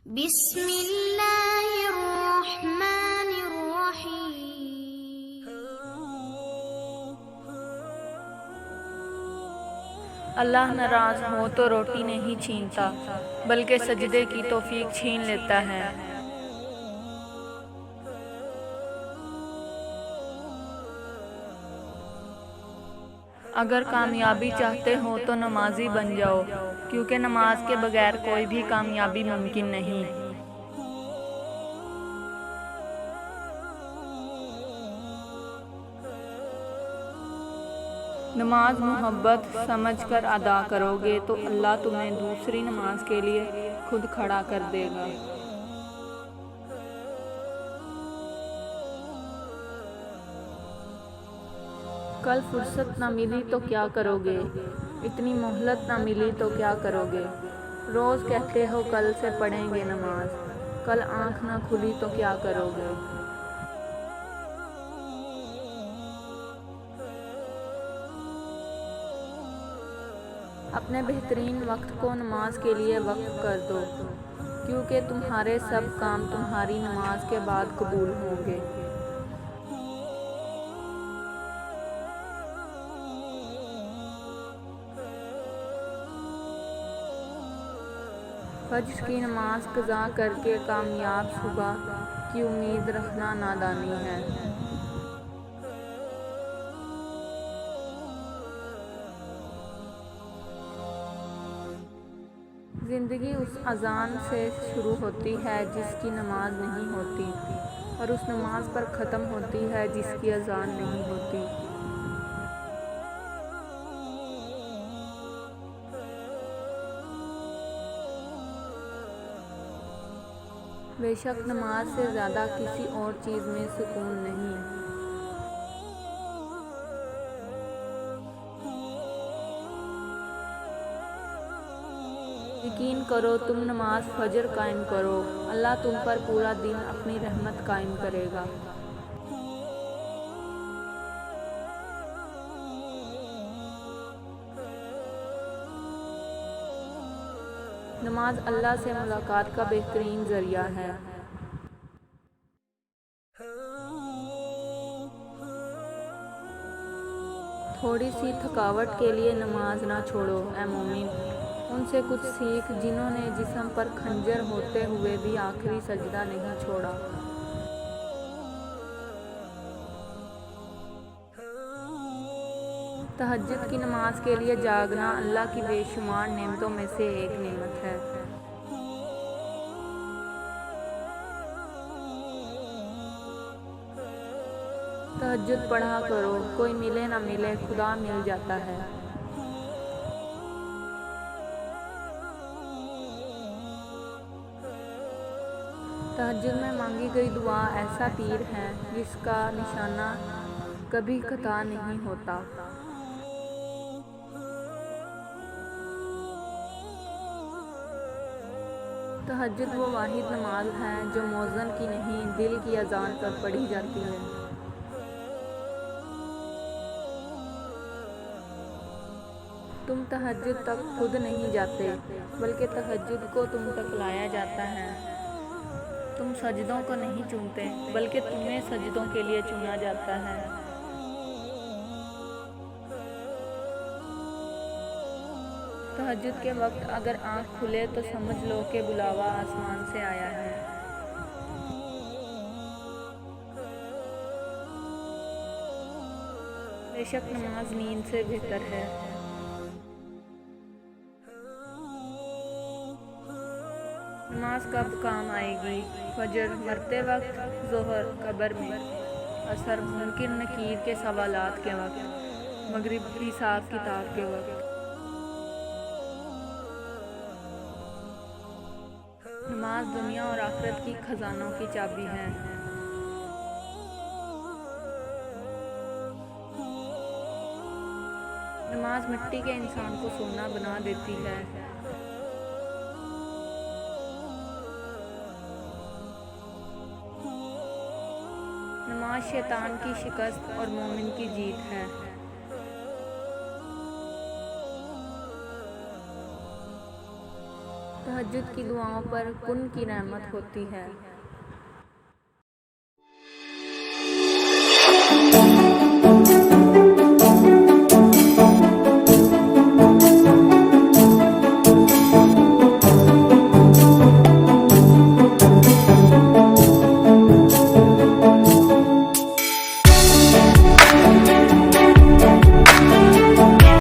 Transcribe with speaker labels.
Speaker 1: بسم اللہ الرحمن الرحیم۔
Speaker 2: اللہ ناراض ہو تو روٹی نہیں چھینتا بلکہ سجدے کی توفیق چھین لیتا ہے۔ اگر کامیابی چاہتے ہو تو نمازی بن جاؤ، کیونکہ نماز کے بغیر کوئی بھی کامیابی ممکن نہیں۔ نماز محبت سمجھ کر ادا کرو گے تو اللہ تمہیں دوسری نماز کے لیے خود کھڑا کر دے گا۔ کل فرصت نہ ملی تو کیا کرو گے؟ اتنی مہلت نہ ملی تو کیا کرو گے؟ روز کہتے ہو کل سے پڑھیں گے نماز، کل آنکھ نہ کھلی تو کیا کرو گے؟ اپنے بہترین وقت کو نماز کے لیے وقف کر دو، کیونکہ تمہارے سب کام تمہاری نماز کے بعد قبول ہوں گے۔ فجر کی نماز قضا کر کے کامیاب صبح کی امید رکھنا نادانی ہے۔ زندگی اس اذان سے شروع ہوتی ہے جس کی نماز نہیں ہوتی، اور اس نماز پر ختم ہوتی ہے جس کی اذان نہیں ہوتی۔ بے شک نماز سے زیادہ کسی اور چیز میں سکون نہیں۔ یقین کرو تم نماز فجر قائم کرو، اللہ تم پر پورا دن اپنی رحمت قائم کرے گا۔ نماز اللہ سے ملاقات کا بہترین ذریعہ ہے۔ تھوڑی سی تھکاوٹ کے لیے نماز نہ چھوڑو اے مومن، ان سے کچھ سیکھ جنہوں نے جسم پر خنجر ہوتے ہوئے بھی آخری سجدہ نہیں چھوڑا۔ تہجد کی نماز کے لیے جاگنا اللہ کی بے شمار نعمتوں میں سے ایک نعمت ہے۔ تہجد پڑھا کرو، کوئی ملے نہ ملے خدا مل جاتا ہے۔ تہجد میں مانگی گئی دعا ایسا تیر ہے جس کا نشانہ کبھی قطع نہیں ہوتا۔ تہجد وہ واحد نماز ہے جو مؤذن کی نہیں دل کی اذان پر پڑھی جاتی ہے۔ تم تہجد تک خود نہیں جاتے بلکہ تہجد کو تم تک لایا جاتا ہے۔ تم سجدوں کو نہیں چنتے بلکہ تمہیں سجدوں کے لیے چنا جاتا ہے۔ تہجد کے وقت اگر آنکھ کھلے تو سمجھ لو کہ بلاوا آسمان سے آیا ہے۔ بے شک نماز نیند سے بہتر ہے۔ نماز کب کام آئے گی؟ فجر مرتے وقت، ظہر قبر میں، عصر منکر نکیر کے سوالات کے وقت، مغرب حساب کتاب کے وقت۔ نماز دنیا اور آخرت کی خزانوں کی چابی ہے۔ نماز مٹی کے انسان کو سونا بنا دیتی ہے۔ نماز شیطان کی شکست اور مومن کی جیت ہے۔ تہجد کی دعاؤں پر کن کی نعمت ہوتی ہے۔